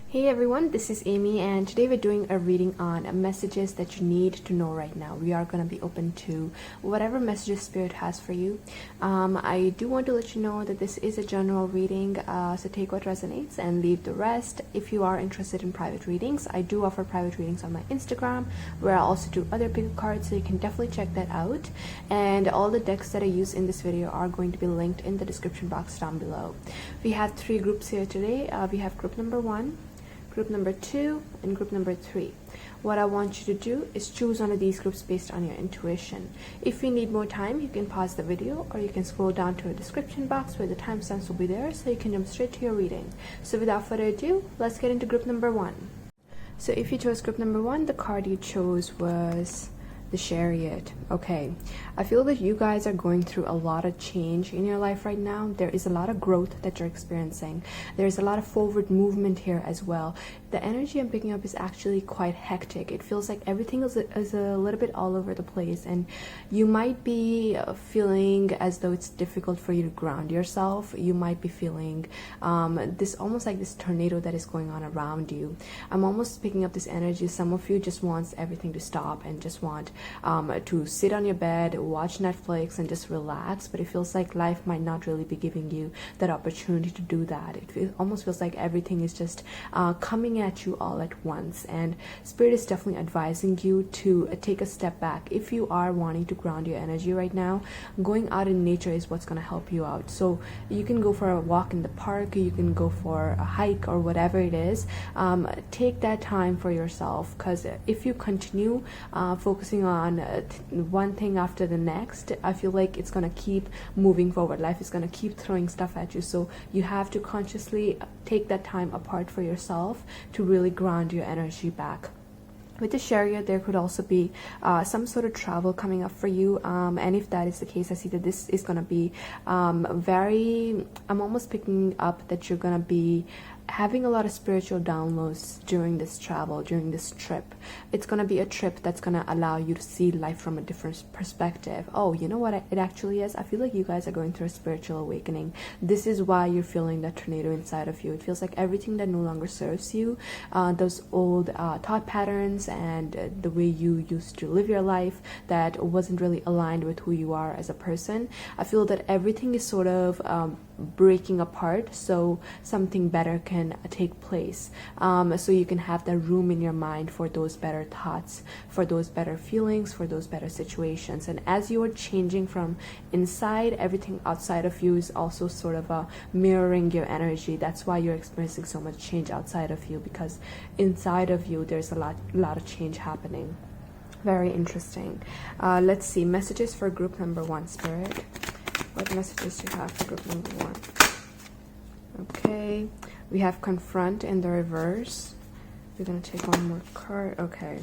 Hey everyone, this is Amy, and today we're doing a reading on messages that you need to know right now. We are going to be open to whatever messages Spirit has for you. I do want to let you know that this is a general reading, so take what resonates and leave the rest. If you are interested in private readings, I do offer private readings on my Instagram, where I also do other pick cards, so you can definitely check that out. And all the decks that I use in this video are going to be linked in the description box down below. We have 3 groups here today. We have group number 1, group number 2, and group number 3. What I want you to do is choose one of these groups based on your intuition. If you need more time, you can pause the video, or you can scroll down to a description box where the timestamps will be there, so you can jump straight to your reading. So without further ado, let's get into group number 1. So if you chose group number 1, the card you chose was the Chariot. Okay, I feel that you guys are going through a lot of change in your life right now. There is a lot of growth that you're experiencing. There's a lot of forward movement here as well. The energy I'm picking up is actually quite hectic. It feels like everything is a little bit all over the place, and you might be feeling as though it's difficult for you to ground yourself. You might be feeling this almost like this tornado that is going on around you. I'm almost picking up this energy. Some of you just wants everything to stop and just want to sit on your bed, watch Netflix, and just relax, but it feels like life might not really be giving you that opportunity to do that. It almost feels like everything is just coming at you all at once, and Spirit is definitely advising you to take a step back. If you are wanting to ground your energy right now, going out in nature is what's going to help you out. So you can go for a walk in the park, you can go for a hike, or whatever it is. Take that time for yourself, because if you continue focusing on one thing after the next, I feel like it's going to keep moving forward. Life is going to keep throwing stuff at you, so you have to consciously take that time apart for yourself to really ground your energy back. With the Chariot, there could also be some sort of travel coming up for you, and if that is the case, I see that this is going to be I'm almost picking up that you're going to be having a lot of spiritual downloads during this travel, during this trip. It's going to be a trip that's going to allow you to see life from a different perspective. Oh, you know what it actually is? I feel like you guys are going through a spiritual awakening. This is why you're feeling that tornado inside of you. It feels like everything that no longer serves you, those old thought patterns and the way you used to live your life that wasn't really aligned with who you are as a person. I feel that everything is sort of breaking apart, so something better can take place, so you can have that room in your mind for those better thoughts, for those better feelings, for those better situations. And as you are changing from inside, everything outside of you is also sort of mirroring your energy. That's why you're experiencing so much change outside of you, because inside of you there's a lot of change happening. Very interesting. Let's see, messages for group number 1, Spirit. What messages do you have for group number 1? Okay, we have Confront in the reverse. We're going to take one more card. Okay,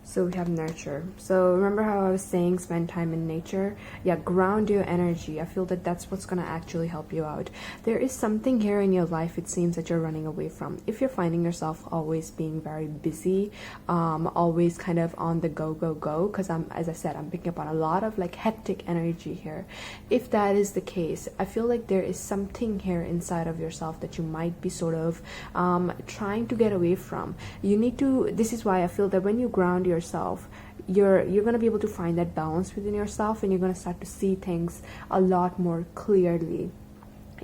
so we have Nurture. So remember how I was saying spend time in nature? Yeah, ground your energy. I feel that that's what's going to actually help you out. There is something here in your life, it seems, that you're running away from. If you're finding yourself always being very busy, always kind of on the go, because as I said, I'm picking up on a lot of like hectic energy here. If that is the case, I feel like there is something here inside of yourself that you might be sort of trying to get away from. You need to, this is why I feel that when you ground yourself, you're going to be able to find that balance within yourself, and you're going to start to see things a lot more clearly.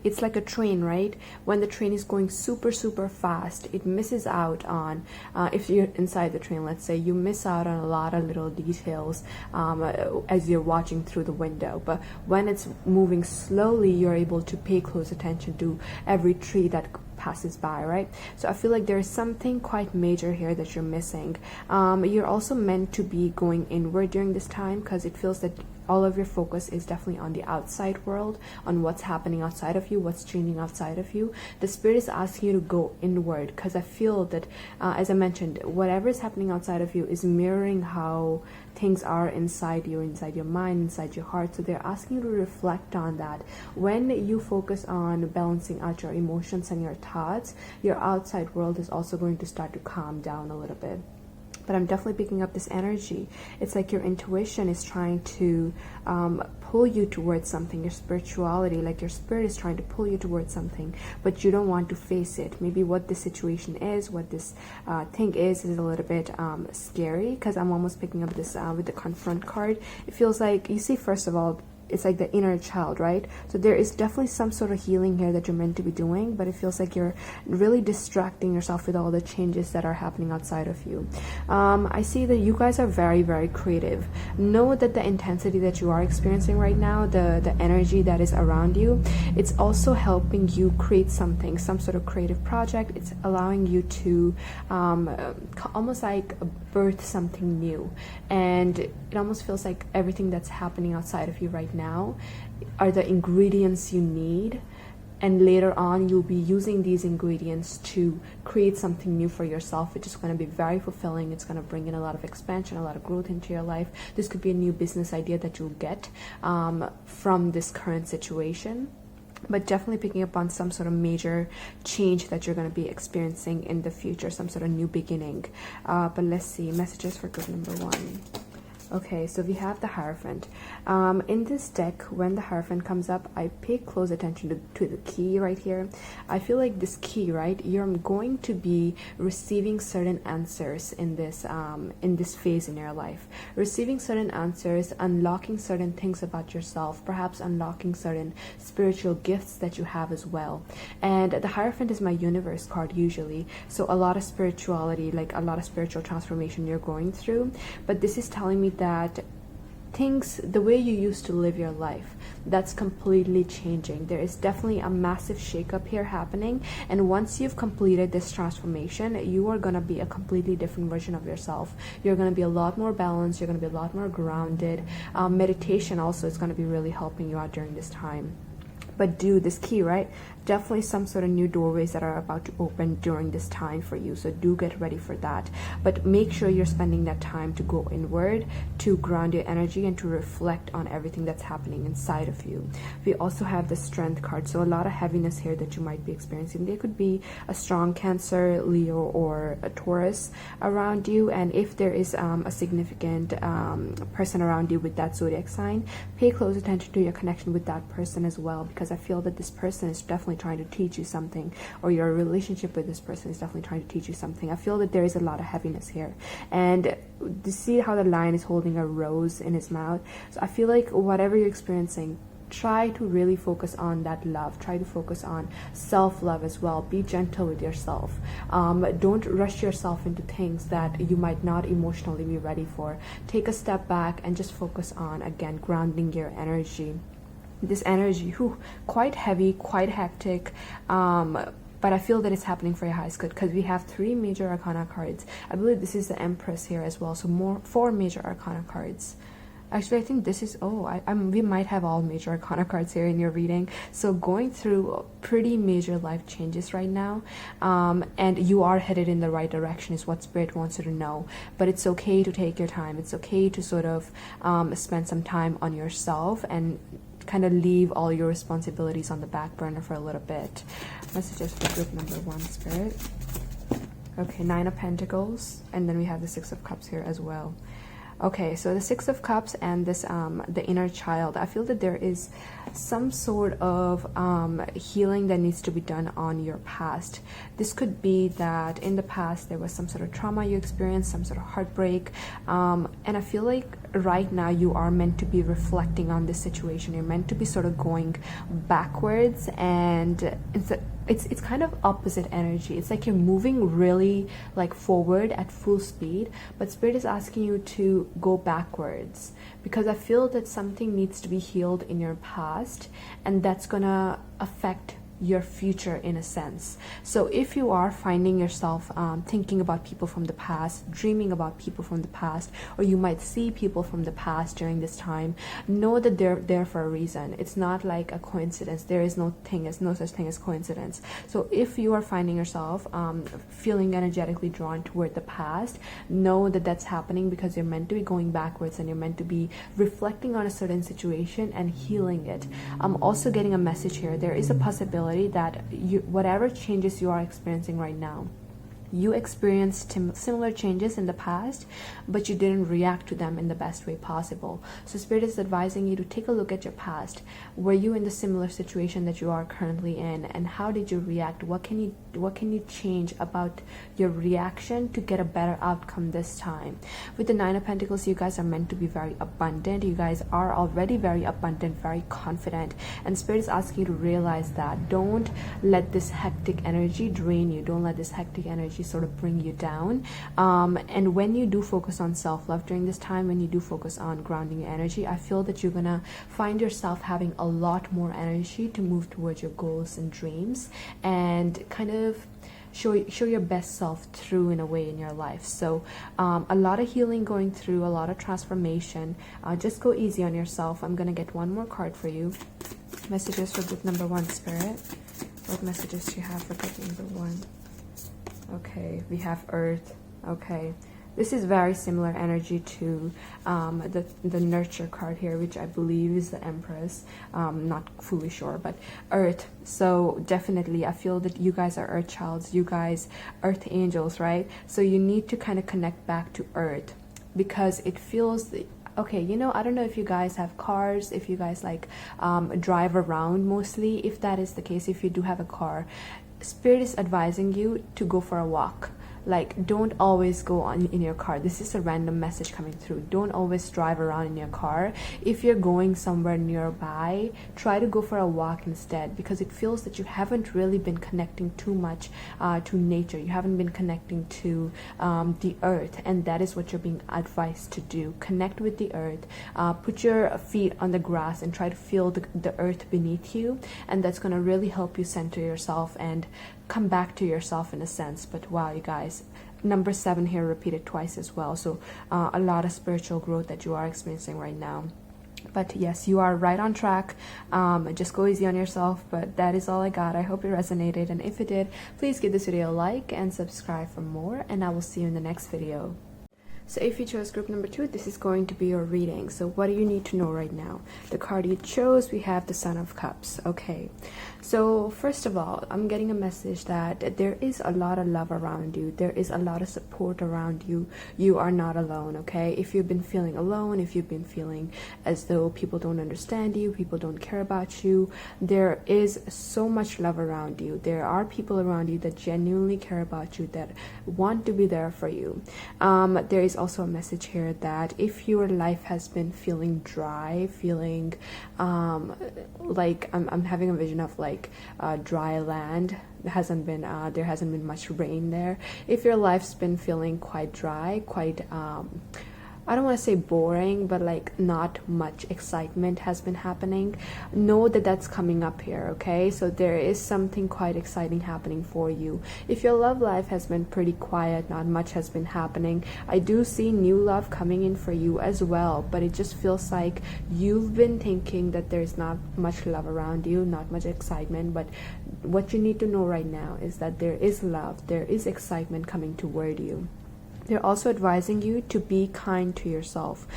It's like a train, right? When the train is going super fast, it misses out on, if you're inside the train, let's say, you miss out on a lot of little details as you're watching through the window. But when it's moving slowly, you're able to pay close attention to every tree that passes by, right? So I feel like there's something quite major here that you're missing. You're also meant to be going inward during this time, because it feels that all of your focus is definitely on the outside world, on what's happening outside of you, what's changing outside of you. The Spirit is asking you to go inward, because I feel that, as I mentioned, whatever is happening outside of you is mirroring how things are inside you, inside your mind, inside your heart. So they're asking you to reflect on that. When you focus on balancing out your emotions and your thoughts, your outside world is also going to start to calm down a little bit. but I'm definitely picking up this energy. It's like your intuition is trying to pull you towards something, your spirituality, like your spirit is trying to pull you towards something, but you don't want to face it. Maybe what this situation is, what this thing is a little bit scary, because I'm almost picking up this with the confront card. It feels like, you see, first of all, it's like the inner child, right? So there is definitely some sort of healing here that you're meant to be doing, but it feels like you're really distracting yourself with all the changes that are happening outside of you. I see that you guys are very, very creative. Know that the intensity that you are experiencing right now, the energy that is around you, it's also helping you create something, some sort of creative project. It's allowing you to almost like birth something new. And it almost feels like everything that's happening outside of you right now are the ingredients you need, and later on you'll be using these ingredients to create something new for yourself, which is going to be very fulfilling. It's going to bring in a lot of expansion, a lot of growth into your life. This could be a new business idea that you'll get from this current situation, but definitely picking up on some sort of major change that you're going to be experiencing in the future, some sort of new beginning. But let's see, messages for group number 1. Okay, so we have the Hierophant. In this deck, when the Hierophant comes up, I pay close attention to the key right here. I feel like this key, right, you're going to be receiving certain answers in this phase in your life. Receiving certain answers, unlocking certain things about yourself, perhaps unlocking certain spiritual gifts that you have as well. And the Hierophant is my universe card usually, so a lot of spirituality, like a lot of spiritual transformation you're going through. But this is telling me that things, the way you used to live your life, that's completely changing. There is definitely a massive shakeup here happening, and once you've completed this transformation, you are going to be a completely different version of yourself. You're going to be a lot more balanced, you're going to be a lot more grounded. Meditation also is going to be really helping you out during this time. But this key, right? Definitely some sort of new doorways that are about to open during this time for you. So do get ready for that. But make sure you're spending that time to go inward, to ground your energy, and to reflect on everything that's happening inside of you. We also have the Strength card. So a lot of heaviness here that you might be experiencing. There could be a strong Cancer, Leo, or a Taurus around you. And if there is a significant person around you with that zodiac sign, pay close attention to your connection with that person as well, because I feel that this person is definitely trying to teach you something, or your relationship with this person is definitely trying to teach you something. I feel that there is a lot of heaviness here. And to see how the lion is holding a rose in his mouth, so I feel like whatever you're experiencing, try to really focus on that love. Try to focus on self-love as well. Be gentle with yourself. Don't rush yourself into things that you might not emotionally be ready for. Take a step back and just focus on, again, grounding your energy. This energy, quite heavy, quite hectic, but I feel that it's happening for your highest good, because we have 3 major arcana cards. I believe this is the Empress here as well, so 4 major arcana cards. Actually, I think this is, we might have all major arcana cards here in your reading. So going through pretty major life changes right now, and you are headed in the right direction is what Spirit wants you to know. But it's okay to take your time. It's okay to sort of spend some time on yourself and kind of leave all your responsibilities on the back burner for a little bit. Messages for group number 1, Spirit. Okay, 9 of Pentacles, and then we have the 6 of Cups here as well. Okay, so the 6 of Cups and this the inner child, I feel that there is some sort of healing that needs to be done on your past. This could be that in the past there was some sort of trauma you experienced, some sort of heartbreak, and I feel like right now you are meant to be reflecting on this situation. You're meant to be sort of going backwards, and it's kind of opposite energy. It's like you're moving really like forward at full speed, but Spirit is asking you to go backwards, because I feel that something needs to be healed in your past, and that's gonna affect your future in a sense. So if you are finding yourself thinking about people from the past, dreaming about people from the past, or you might see people from the past during this time, know that they're there for a reason. It's not like a coincidence. There is no such thing as coincidence. So if you are finding yourself feeling energetically drawn toward the past, know that that's happening because you're meant to be going backwards, and you're meant to be reflecting on a certain situation and healing it. I'm also getting a message here. There is a possibility that whatever changes you are experiencing right now, You experienced similar changes in the past, but you didn't react to them in the best way possible. So Spirit is advising you to take a look at your past. Were you in the similar situation that you are currently in, and how did you react? What can you change about your reaction to get a better outcome this time? With the Nine of Pentacles, you guys are meant to be very abundant. You guys are already very abundant, very confident, and Spirit is asking you to realize that. Don't let this hectic energy drain you. Don't let this hectic energy sort of bring you down. And when you do focus on self-love during this time, when you do focus on grounding your energy, I feel that you're gonna find yourself having a lot more energy to move towards your goals and dreams, and kind of show your best self through in a way in your life. So a lot of healing going through, a lot of transformation. Just go easy on yourself. I'm gonna get one more card for you. Messages for group number 1, Spirit. What messages do you have for group number 1? Okay, we have Earth. Okay, this is very similar energy to the Nurture card here, which I believe is the Empress. Not fully sure, but Earth. So definitely, I feel that you guys are Earth childs. You guys, Earth angels, right? So you need to kind of connect back to Earth, because it feels okay, you know, I don't know if you guys have cars, if you guys like drive around mostly. If that is the case, if you do have a car, Spirit is advising you to go for a walk. Like, don't always go on in your car. This is a random message coming through. Don't always drive around in your car. If you're going somewhere nearby, try to go for a walk instead, because it feels that you haven't really been connecting too much to nature. You haven't been connecting to the earth, and that is what you're being advised to do. Connect with the earth. Put your feet on the grass and try to feel the earth beneath you, and that's going to really help you center yourself and come back to yourself in a sense. But wow, you guys, number 7 here repeated twice as well. So a lot of spiritual growth that you are experiencing right now. But yes, you are right on track. Just go easy on yourself. But that is all I got. I hope it resonated, and if it did, please give this video a like and subscribe for more, and I will see you in the next video. So if you chose group number 2, this is going to be your reading. So what do you need to know right now? The card you chose, we have the Son of Cups. Okay, so first of all, I'm getting a message that there is a lot of love around you. There is a lot of support around you. You are not alone, okay? If you've been feeling alone, if you've been feeling as though people don't understand you, people don't care about you, there is so much love around you. There are people around you that genuinely care about you, that want to be there for you. There is also a message here that if your life has been feeling dry, feeling like I'm having a vision of like dry land. There hasn't been much rain there. If your life's been feeling quite dry, quite I don't want to say boring, but like not much excitement has been happening, know that that's coming up here, okay? So there is something quite exciting happening for you. If your love life has been pretty quiet, not much has been happening, I do see new love coming in for you as well, but it just feels like you've been thinking that there's not much love around you, not much excitement. But what you need to know right now is that there is love, there is excitement coming toward you. They're also advising you to be kind to yourself.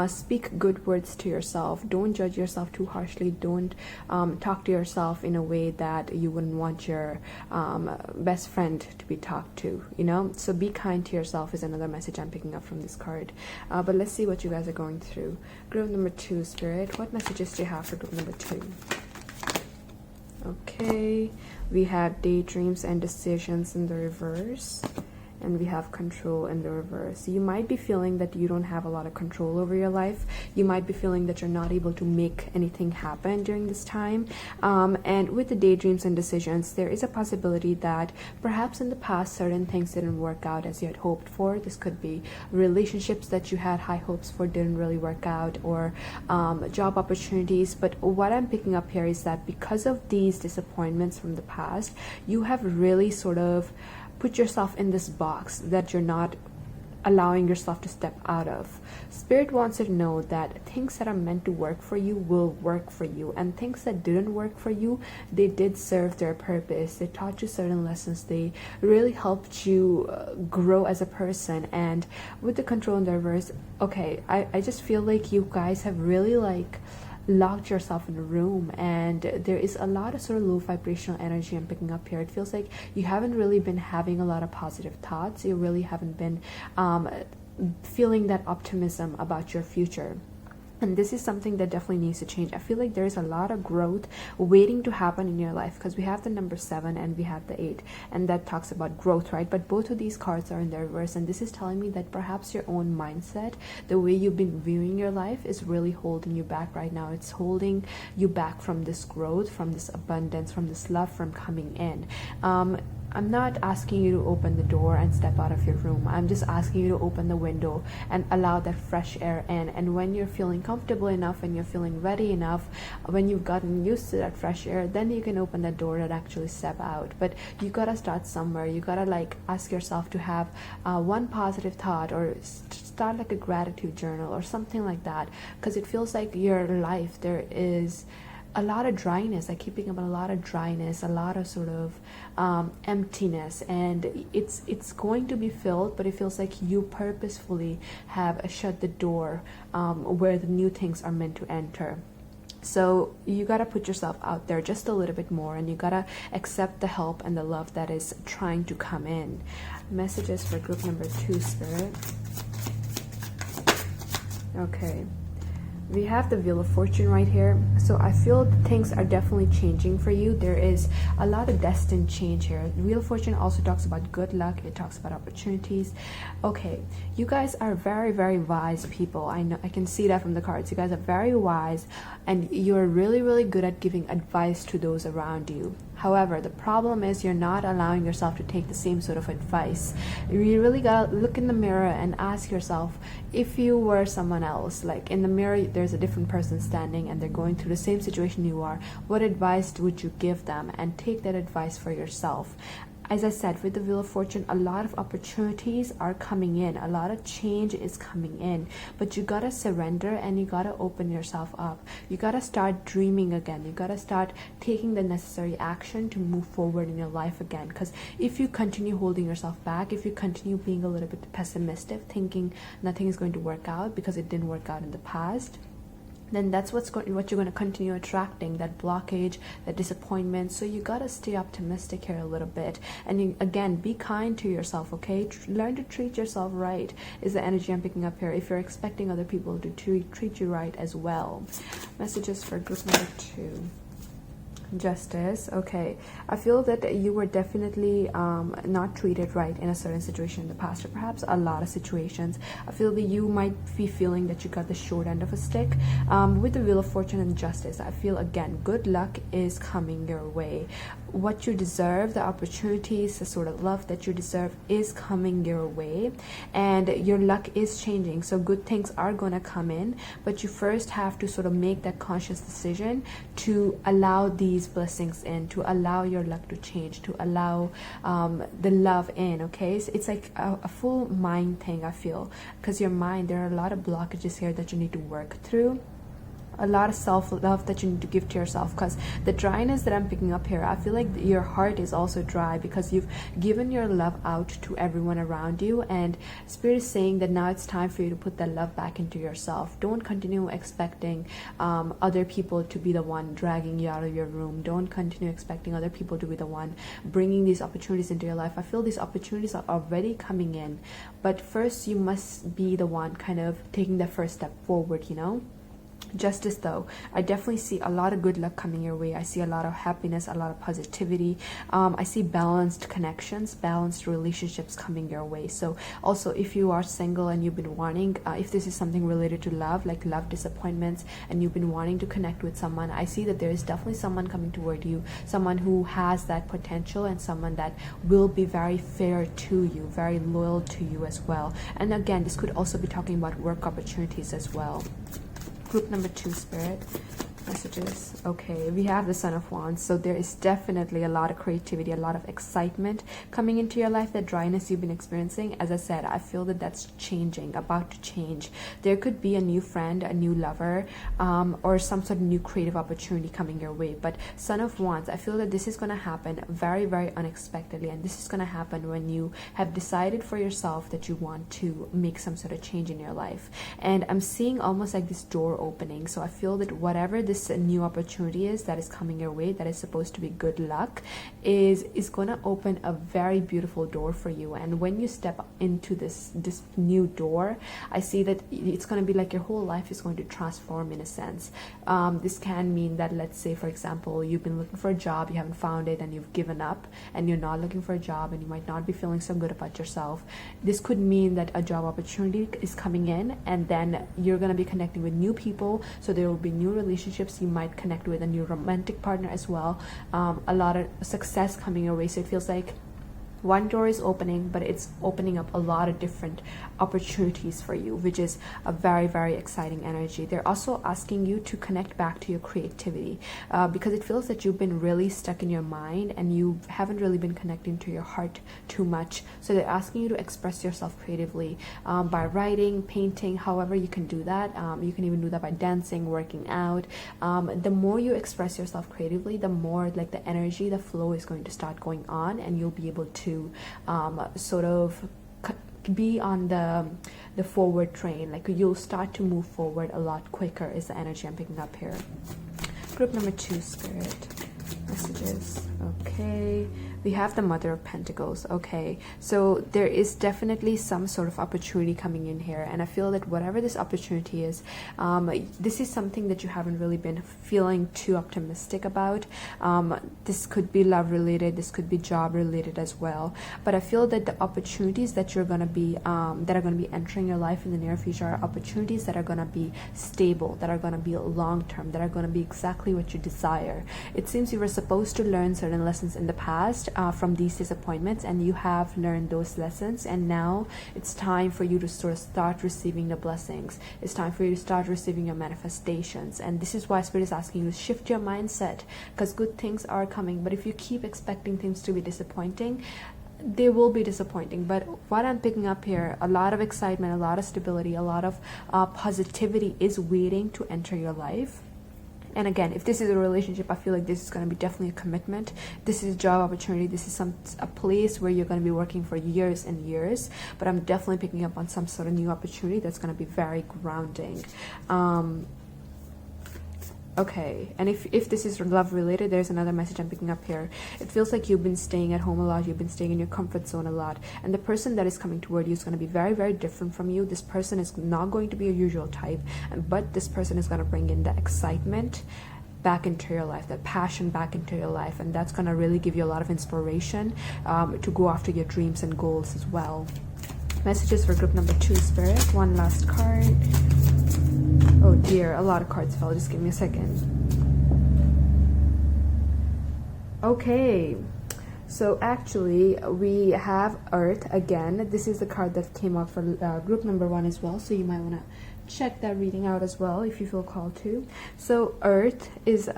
Speak good words to yourself. Don't judge yourself too harshly. Don't talk to yourself in a way that you wouldn't want your best friend to be talked to, you know? So be kind to yourself is another message I'm picking up from this card. But let's see what you guys are going through. Group number 2, Spirit. What messages do you have for group number 2? Okay. We have daydreams and decisions in the reverse. And we have control in the reverse. You might be feeling that you don't have a lot of control over your life. You might be feeling that you're not able to make anything happen during this time. And with the daydreams and decisions, there is a possibility that perhaps in the past certain things didn't work out as you had hoped for. This could be relationships that you had high hopes for didn't really work out, or job opportunities. But what I'm picking up here is that because of these disappointments from the past, you have really sort of put yourself in this box that you're not allowing yourself to step out of. Spirit wants you to know that things that are meant to work for you will work for you, and things that didn't work for you, they did serve their purpose. They taught you certain lessons. They really helped you grow as a person. And with the control in the reverse, okay, I just feel like you guys have really like locked yourself in a room, and there is a lot of sort of low vibrational energy I'm picking up here. It feels like you haven't really been having a lot of positive thoughts. You really haven't been feeling that optimism about your future. And this is something that definitely needs to change. I feel like there's a lot of growth waiting to happen in your life, because we have the number 7 and we have the 8, and that talks about growth, right? But both of these cards are in the reverse, and this is telling me that perhaps your own mindset, the way you've been viewing your life, is really holding you back right now. It's holding you back from this growth, from this abundance, from this love, from coming in. I'm not asking you to open the door and step out of your room. I'm just asking you to open the window and allow that fresh air in. And when you're feeling comfortable enough and you're feeling ready enough, when you've gotten used to that fresh air, then you can open the door and actually step out. But you gotta start somewhere. You gotta like ask yourself to have one positive thought, or start like a gratitude journal or something like that, because it feels like your life, there is a lot of dryness. I keep picking up a lot of dryness, a lot of sort of emptiness, and it's going to be filled, but it feels like you purposefully have shut the door where the new things are meant to enter. So you gotta put yourself out there just a little bit more, and you gotta accept the help and the love that is trying to come in. Messages for group number 2, Spirit. Okay. We have the Wheel of Fortune right here. So I feel things are definitely changing for you. There is a lot of destined change here. The Wheel of Fortune also talks about good luck. It talks about opportunities. Okay, you guys are very, very wise people. I know, I can see that from the cards. You guys are very wise, and you're really, really good at giving advice to those around you. However, the problem is you're not allowing yourself to take the same sort of advice. You really gotta look in the mirror and ask yourself, if you were someone else, like in the mirror there's a different person standing and they're going through the same situation you are, what advice would you give them? And take that advice for yourself. As I said, with the Wheel of Fortune, a lot of opportunities are coming in, a lot of change is coming in, but you gotta surrender and you gotta open yourself up. You gotta start dreaming again. You gotta start taking the necessary action to move forward in your life again. Because if you continue holding yourself back, if you continue being a little bit pessimistic, thinking nothing is going to work out because it didn't work out in the past, then that's what you're going to continue attracting, that blockage, that disappointment. So you got to stay optimistic here a little bit, and you, again, be kind to yourself, okay? Learn to treat yourself right is the energy I'm picking up here, if you're expecting other people to treat you right as well. Messages for group number 2. Justice. Okay, I feel that you were definitely not treated right in a certain situation in the past, or perhaps a lot of situations. I feel that you might be feeling that you got the short end of a stick. With the Wheel of Fortune and Justice, I feel again good luck is coming your way. What you deserve, the opportunities, the sort of love that you deserve is coming your way, and your luck is changing. So good things are gonna come in, but you first have to sort of make that conscious decision to allow these blessings in, to allow your luck to change, to allow the love in. Okay, so it's like a full mind thing, I feel, because your mind, there are a lot of blockages here that you need to work through, a lot of self-love that you need to give to yourself. Because the dryness that I'm picking up here, I feel like your heart is also dry because you've given your love out to everyone around you, and Spirit is saying that now it's time for you to put that love back into yourself. Don't continue expecting other people to be the one dragging you out of your room. Don't continue expecting other people to be the one bringing these opportunities into your life. I feel these opportunities are already coming in, but first you must be the one kind of taking the first step forward, you know? Justice, though, I definitely see a lot of good luck coming your way. I see a lot of happiness, a lot of positivity. I see balanced connections, balanced relationships coming your way. So also, if you are single and you've been wanting, if this is something related to love, like love disappointments, and you've been wanting to connect with someone, I see that there is definitely someone coming toward you, someone who has that potential, and someone that will be very fair to you, very loyal to you as well. And again, this could also be talking about work opportunities as well. Group number 2, Spirit. Messages. Okay, we have the Son of Wands, so there is definitely a lot of creativity, a lot of excitement coming into your life. That dryness you've been experiencing, as I said, I feel that that's changing, about to change. There could be a new friend, a new lover, or some sort of new creative opportunity coming your way. But Son of Wands, I feel that this is going to happen very, very unexpectedly, and this is going to happen when you have decided for yourself that you want to make some sort of change in your life. And I'm seeing almost like this door opening, so I feel that whatever this new opportunity is that is coming your way, that is supposed to be good luck, is going to open a very beautiful door for you. And when you step into this new door, I see that it's going to be like your whole life is going to transform in a sense. This can mean that, let's say for example, you've been looking for a job, you haven't found it, and you've given up, and you're not looking for a job, and you might not be feeling so good about yourself. This could mean that a job opportunity is coming in, and then you're going to be connecting with new people, so there will be new relationships. You might connect with a new romantic partner as well. A lot of success coming your way, so it feels like one door is opening, but it's opening up a lot of different opportunities for you, which is a very, very exciting energy. They're also asking you to connect back to your creativity, because it feels that you've been really stuck in your mind and you haven't really been connecting to your heart too much. So they're asking you to express yourself creatively, by writing, painting, however you can do that. You can even do that by dancing, working out. The more you express yourself creatively, the more like the energy, the flow is going to start going on, and you'll be able to sort of be on the forward train. Like you'll start to move forward a lot quicker is the energy I'm picking up here. Group number 2, Spirit. Messages. Okay, we have the Mother of Pentacles. Okay, so there is definitely some sort of opportunity coming in here, and I feel that whatever this opportunity is, this is something that you haven't really been feeling too optimistic about. This could be love related, this could be job related as well, but I feel that the opportunities that you're going to be that are going to be entering your life in the near future are opportunities that are going to be stable, that are going to be long term, that are going to be exactly what you desire. It seems you were supposed to learn certain lessons in the past from these disappointments, and you have learned those lessons, and now it's time for you to sort of start receiving the blessings. It's time for you to start receiving your manifestations, and this is why Spirit is asking you to shift your mindset, because good things are coming. But if you keep expecting things to be disappointing, they will be disappointing. But what I'm picking up here, a lot of excitement, a lot of stability, a lot of positivity is waiting to enter your life. And again, if this is a relationship, I feel like this is going to be definitely a commitment. This is a job opportunity. This is a place where you're going to be working for years and years. But I'm definitely picking up on some sort of new opportunity that's going to be very grounding. Okay, and if this is love related, there's another message I'm picking up here. It feels like you've been staying at home a lot, you've been staying in your comfort zone a lot, and the person that is coming toward you is going to be very, very different from you. This person is not going to be your usual type, but this person is going to bring in the excitement back into your life, that passion back into your life, and that's going to really give you a lot of inspiration to go after your dreams and goals as well. Messages for group number 2, Spirit. One last card. Oh dear, a lot of cards fell. Just give me a second. Okay, so actually we have Earth again. This is the card that came out for group number 1 as well, so you might want to check that reading out as well if you feel called to. So Earth is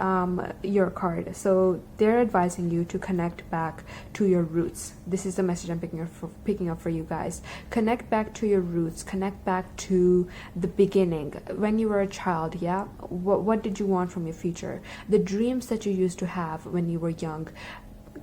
your card, so they're advising you to connect back to your roots. This is the message I'm picking up for you guys. Connect back to your roots, connect back to the beginning, when you were a child. Yeah, what did you want from your future, the dreams that you used to have when you were young.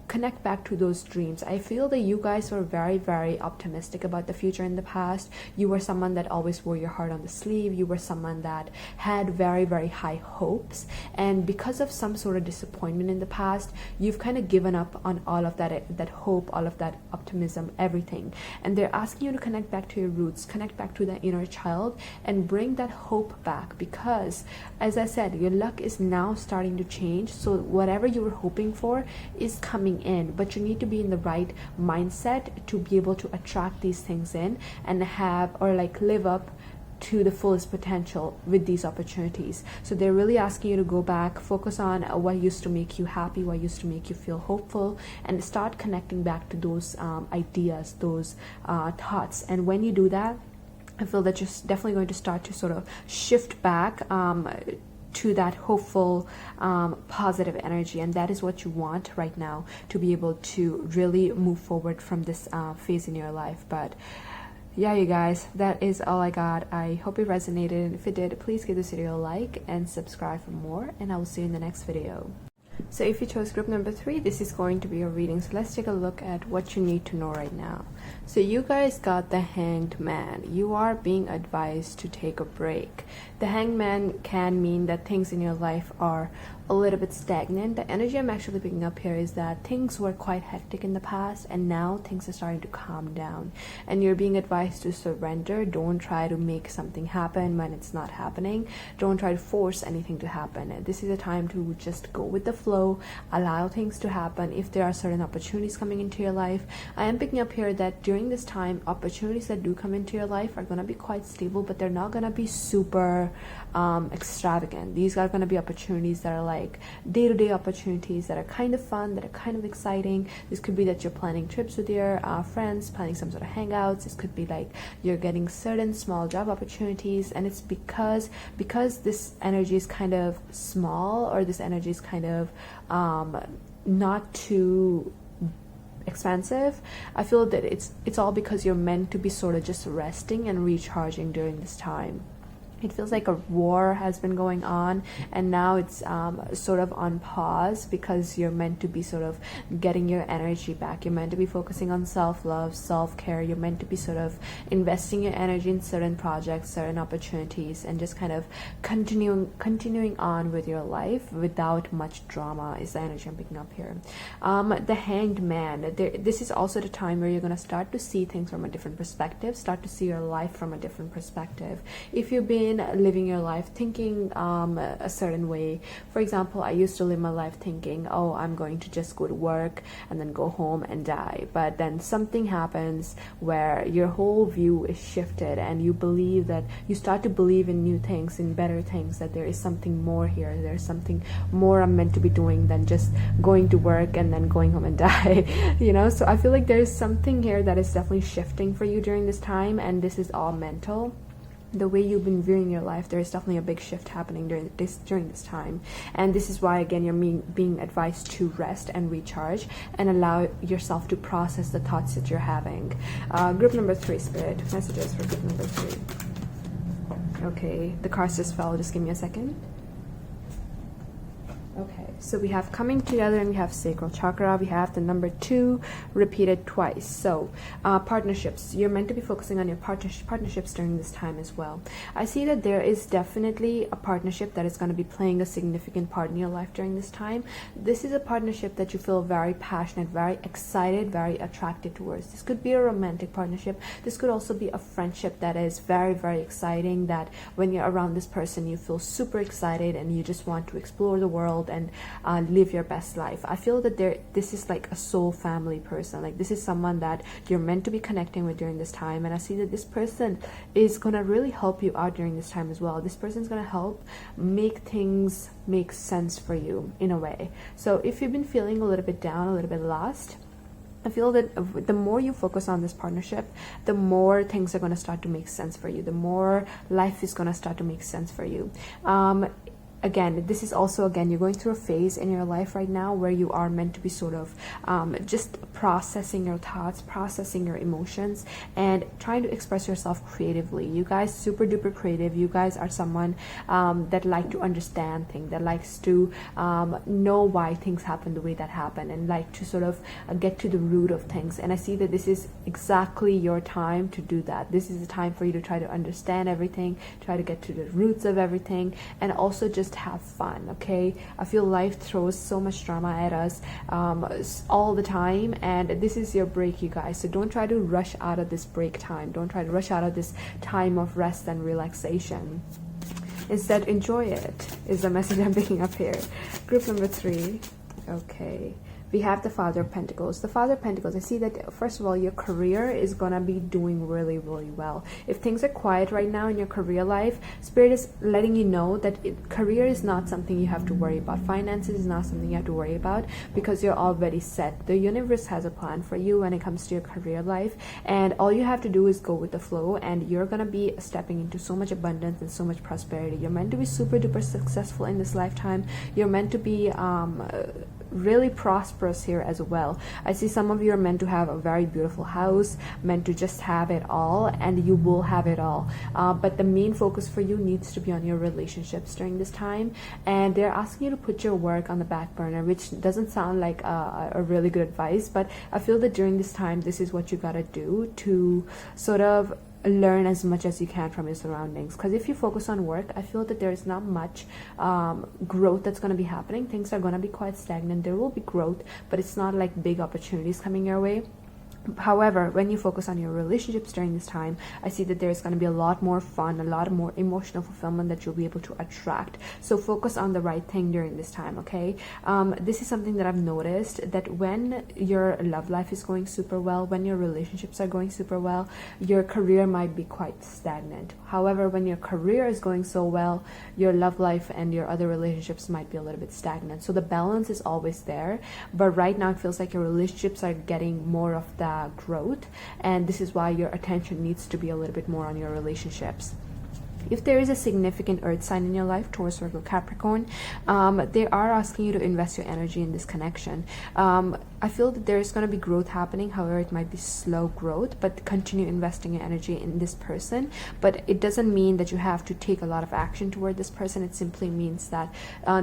Connect back to those dreams. I feel that you guys were very, very optimistic about the future in the past. You were someone that always wore your heart on the sleeve. You were someone that had very, very high hopes, and because of some sort of disappointment in the past, you've kind of given up on all of that hope, all of that optimism, everything. And they're asking you to connect back to your roots, connect back to the inner child, and bring that hope back, because as I said, your luck is now starting to change. So whatever you were hoping for is coming in, but you need to be in the right mindset to be able to attract these things in and have, or like live up to the fullest potential with these opportunities. So they're really asking you to go back, focus on what used to make you happy, what used to make you feel hopeful, and start connecting back to those ideas, those thoughts. And when you do that, I feel that you're definitely going to start to sort of shift back to that hopeful, positive energy, and that is what you want right now to be able to really move forward from this phase in your life. But yeah, you guys, that is all I got. I hope it resonated, and if it did, please give this video a like and subscribe for more, and I will see you in the next video. So if you chose group number 3, this is going to be your reading. So let's take a look at what you need to know right now. So you guys got the Hanged Man. You are being advised to take a break. The Hanged Man can mean that things in your life are a little bit stagnant. The energy I'm actually picking up here is that things were quite hectic in the past, and now things are starting to calm down, and you're being advised to surrender. Don't try to make something happen when it's not happening. Don't try to force anything to happen. This is a time to just go with the flow, allow things to happen. If there are certain opportunities coming into your life, I am picking up here that during this time, opportunities that do come into your life are going to be quite stable, but they're not going to be super extravagant. These are going to be opportunities that are like day-to-day opportunities that are kind of fun, that are kind of exciting. This could be that you're planning trips with your friends, planning some sort of hangouts. This could be like you're getting certain small job opportunities, and it's because this energy is kind of small, or this energy is kind of not too expansive. I feel that it's all because you're meant to be sort of just resting and recharging during this time. It feels like a war has been going on, and now it's sort of on pause because you're meant to be sort of getting your energy back. You're meant to be focusing on self-love, self-care. You're meant to be sort of investing your energy in certain projects, certain opportunities, and just kind of continuing on with your life without much drama is the energy I'm picking up here. The Hanged Man. This is also the time where you're going to start to see things from a different perspective, start to see your life from a different perspective. If you've been living your life thinking a certain way, for example, I used to live my life thinking, oh, I'm going to just go to work and then go home and die. But then something happens where your whole view is shifted, and you start to believe in new things, in better things, that there is something more here, there's something more I'm meant to be doing than just going to work and then going home and die. So I feel like there's something here that is definitely shifting for you during this time, and this is all mental. The way you've been viewing your life, there is definitely a big shift happening during this time, and this is why, again, you're being advised to rest and recharge and allow yourself to process the thoughts that you're having. Group number 3, Spirit, messages for group number 3. Okay, the cards just fell. Just give me a second. Okay, so we have coming together, and we have sacral chakra. We have the number 2 repeated twice. So partnerships, you're meant to be focusing on your partnerships during this time as well. I see that there is definitely a partnership that is going to be playing a significant part in your life during this time. This is a partnership that you feel very passionate, very excited, very attracted towards. This could be a romantic partnership. This could also be a friendship that is very, very exciting, that when you're around this person, you feel super excited and you just want to explore the world and live your best life. I feel that this is like a soul family person. Like, this is someone that you're meant to be connecting with during this time, and I see that this person is gonna really help you out during this time as well. This person's gonna help make things make sense for you in a way. So if you've been feeling a little bit down, a little bit lost, I feel that the more you focus on this partnership, the more things are going to start to make sense for you. The more life is going to start to make sense for you. Again, this is also, you're going through a phase in your life right now where you are meant to be sort of just processing your thoughts, processing your emotions, and trying to express yourself creatively. You guys super duper creative. You guys are someone that like to understand things, that likes to know why things happen the way that happen, and like to sort of get to the root of things. And I see that this is exactly your time to do that. This is the time for you to try to understand everything, try to get to the roots of everything, and also just have fun. Okay, I feel life throws so much drama at us all the time, and this is your break, you guys. So don't try to rush out of this break time. Don't try to rush out of this time of rest and relaxation. Instead, enjoy it, is the message I'm picking up here. Group number 3. Okay, we have the Father of Pentacles. The Father of Pentacles, I see that, first of all, your career is going to be doing really, really well. If things are quiet right now in your career life, Spirit is letting you know that career is not something you have to worry about. Finances is not something you have to worry about, because you're already set. The universe has a plan for you when it comes to your career life, and all you have to do is go with the flow, and you're going to be stepping into so much abundance and so much prosperity. You're meant to be super duper successful in this lifetime. You're meant to be really prosperous here as well. I see some of you are meant to have a very beautiful house, meant to just have it all, and you will have it all. But the main focus for you needs to be on your relationships during this time, and they're asking you to put your work on the back burner, which doesn't sound like a really good advice, but I feel that during this time, this is what you gotta do to sort of learn as much as you can from your surroundings. Because if you focus on work, I feel that there is not much growth that's going to be happening. Things are going to be quite stagnant. There will be growth, but it's not like big opportunities coming your way. However, when you focus on your relationships during this time, I see that there's going to be a lot more fun, a lot more emotional fulfillment that you'll be able to attract. So focus on the right thing during this time, okay? This is something that I've noticed, that when your love life is going super well, when your relationships are going super well, your career might be quite stagnant. However, when your career is going so well, your love life and your other relationships might be a little bit stagnant. So the balance is always there, but right now it feels like your relationships are getting more of that growth, and this is why your attention needs to be a little bit more on your relationships. If there is a significant earth sign in your life, Taurus, Virgo, Capricorn, they are asking you to invest your energy in this connection. I feel that there is going to be growth happening. However, it might be slow growth, but continue investing your energy in this person. But it doesn't mean that you have to take a lot of action toward this person. It simply means that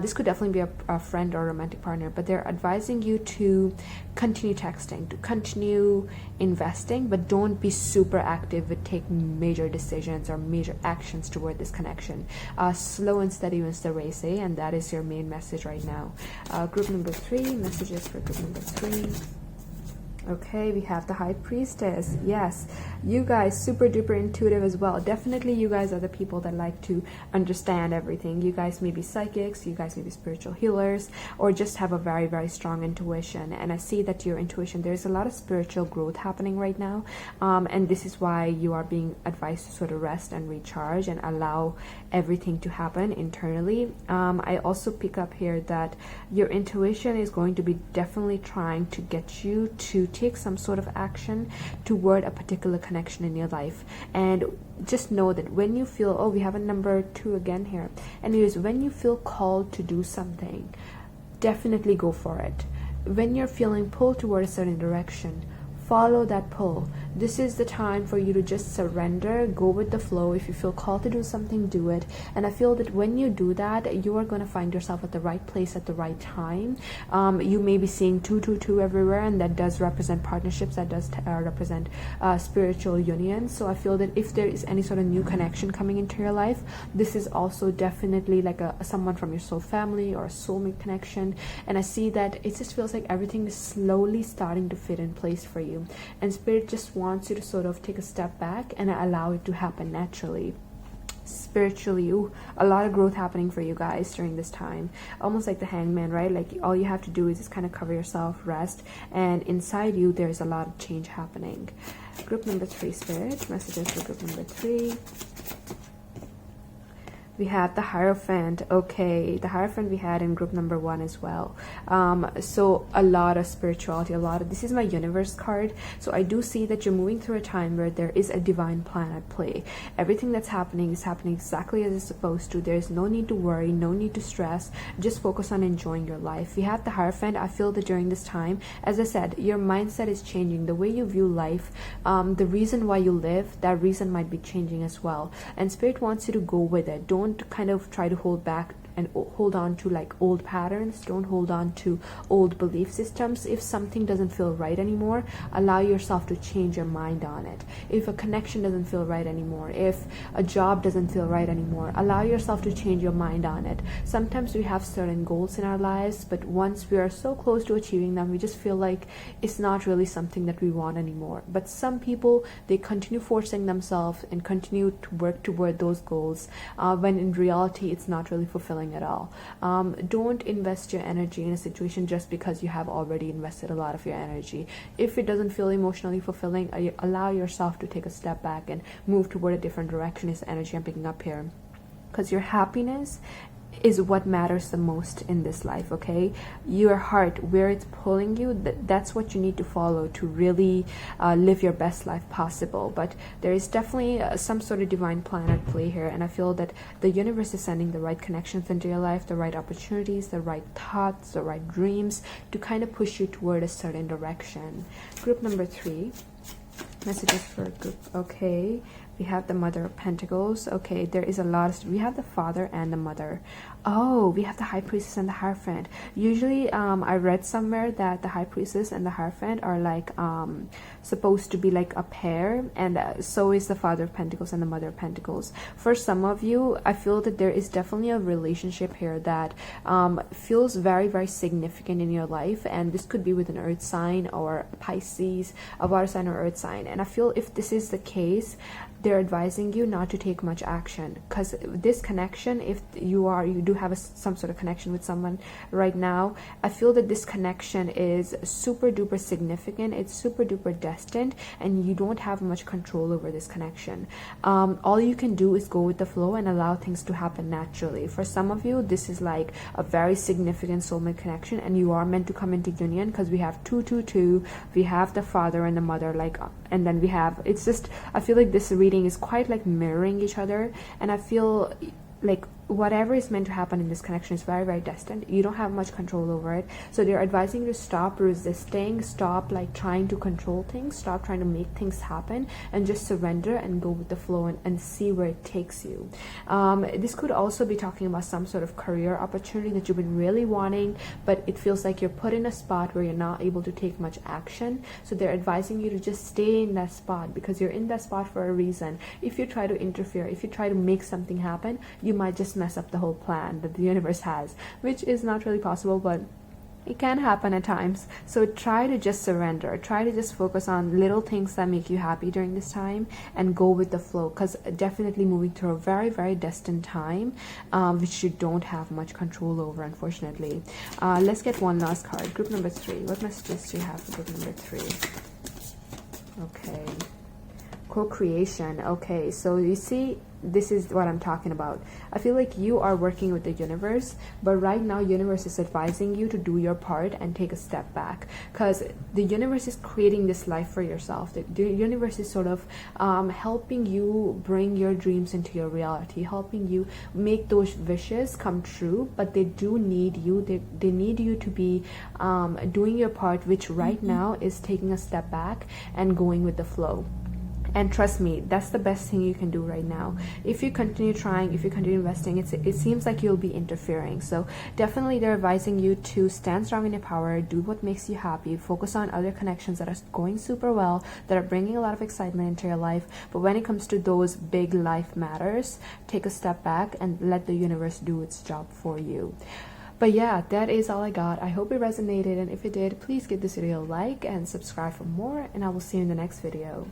this could definitely be a friend or a romantic partner, but they're advising you to continue texting, to continue investing, but don't be super active with taking major decisions or major actions toward this connection. Slow and steady wins the race, eh? And that is your main message right now. Group number 3, messages for group number 3. Okay, we have the High Priestess. Yes, you guys super duper intuitive as well. Definitely you guys are the people that like to understand everything. You guys may be psychics, you guys may be spiritual healers, or just have a very, very strong intuition. And I see that your intuition, there's a lot of spiritual growth happening right now. And this is why you are being advised to sort of rest and recharge and allow everything to happen internally. I also pick up here that your intuition is going to be definitely trying to get you to take some sort of action toward a particular connection in your life. And just know that when you feel, oh, we have a number 2 again here, anyways, when you feel called to do something, definitely go for it. When you're feeling pulled toward a certain direction, follow that pull. This is the time for you to just surrender, go with the flow. If you feel called to do something, do it. And I feel that when you do that, you are going to find yourself at the right place at the right time. You may be seeing 222 everywhere, and that does represent partnerships, that does represent spiritual union. So I feel that if there is any sort of new connection coming into your life, this is also definitely like someone from your soul family or a soulmate connection. And I see that it just feels like everything is slowly starting to fit in place for you. And Spirit just wants you to sort of take a step back and allow it to happen naturally. Spiritually, a lot of growth happening for you guys during this time. Almost like the Hangman, right? Like all you have to do is just kind of cover yourself, rest, and inside you there's a lot of change happening. Group number 3, Spirit, messages for group number 3. We have the Hierophant. Okay, the Hierophant we had in group number 1 as well. So a lot of spirituality, this is my universe card. So I do see that you're moving through a time where there is a divine plan at play. Everything that's happening is happening exactly as it's supposed to. There's no need to worry, no need to stress. Just focus on enjoying your life. We have the Hierophant. I feel that during this time, as I said, your mindset is changing. The way you view life, the reason why you live, that reason might be changing as well. And Spirit wants you to go with it. Don't kind of try to hold back and hold on to like old patterns. Don't hold on to old belief systems. If something doesn't feel right anymore, allow yourself to change your mind on it. If a connection doesn't feel right anymore, if a job doesn't feel right anymore, allow yourself to change your mind on it. Sometimes we have certain goals in our lives, but once we are so close to achieving them, we just feel like it's not really something that we want anymore. But some people, they continue forcing themselves and continue to work toward those goals when in reality it's not really fulfilling fulfilling at all. Don't invest your energy in a situation just because you have already invested a lot of your energy. If it doesn't feel emotionally fulfilling, allow yourself to take a step back and move toward a different direction, is the energy I'm picking up here. Because your happiness is what matters the most in this life, okay? Your heart, where it's pulling you, that's what you need to follow to really live your best life possible. But there is definitely some sort of divine plan at play here, and I feel that the universe is sending the right connections into your life, the right opportunities, the right thoughts, the right dreams to kind of push you toward a certain direction. Group number 3, messages for a group. Okay, we have the Mother of Pentacles. Okay, there is a lot of, we have the Father and the Mother. Oh, we have the High Priestess and the Hierophant. Usually I read somewhere that the High Priestess and the Hierophant are like supposed to be like a pair, and so is the Father of Pentacles and the Mother of Pentacles. For some of you, I feel that there is definitely a relationship here that feels very, very significant in your life, and this could be with an earth sign or Pisces, a water sign or earth sign. And I feel if this is the case, they're advising you not to take much action, because this connection, if you do have some sort of connection with someone right now, I feel that this connection is super duper significant, it's super duper destined, and you don't have much control over this connection. All you can do is go with the flow and allow things to happen naturally. For some of you, this is like a very significant soulmate connection, and you are meant to come into union, because we have 222, we have the Father and the Mother, like, and then we have, it's just, I feel like this reading is quite like mirroring each other, and I feel like whatever is meant to happen in this connection is very, very destined. You don't have much control over it, so they're advising you to stop resisting, stop like trying to control things, stop trying to make things happen, and just surrender and go with the flow and see where it takes you. This could also be talking about some sort of career opportunity that you've been really wanting, but it feels like you're put in a spot where you're not able to take much action, so they're advising you to just stay in that spot, because you're in that spot for a reason. If you try to interfere, if you try to make something happen, you might just mess up the whole plan that the universe has, which is not really possible, but it can happen at times. So try to just surrender, try to just focus on little things that make you happy during this time and go with the flow, because definitely moving through a very, very destined time, which you don't have much control over, unfortunately. Let's get one last card. Group number 3, what messages do you have for group number 3? Okay, co-creation. Okay, so you see, this is what I'm talking about. I feel like you are working with the universe, but right now universe is advising you to do your part and take a step back, because the universe is creating this life for yourself. The universe is sort of helping you bring your dreams into your reality, helping you make those wishes come true, but they do need you. They need you to be doing your part, which right now is taking a step back and going with the flow. And trust me, that's the best thing you can do right now. If you continue trying, if you continue investing, it seems like you'll be interfering. So definitely they're advising you to stand strong in your power, do what makes you happy, focus on other connections that are going super well, that are bringing a lot of excitement into your life. But when it comes to those big life matters, take a step back and let the universe do its job for you. But yeah, that is all I got. I hope it resonated, and if it did, please give this video a like and subscribe for more, and I will see you in the next video.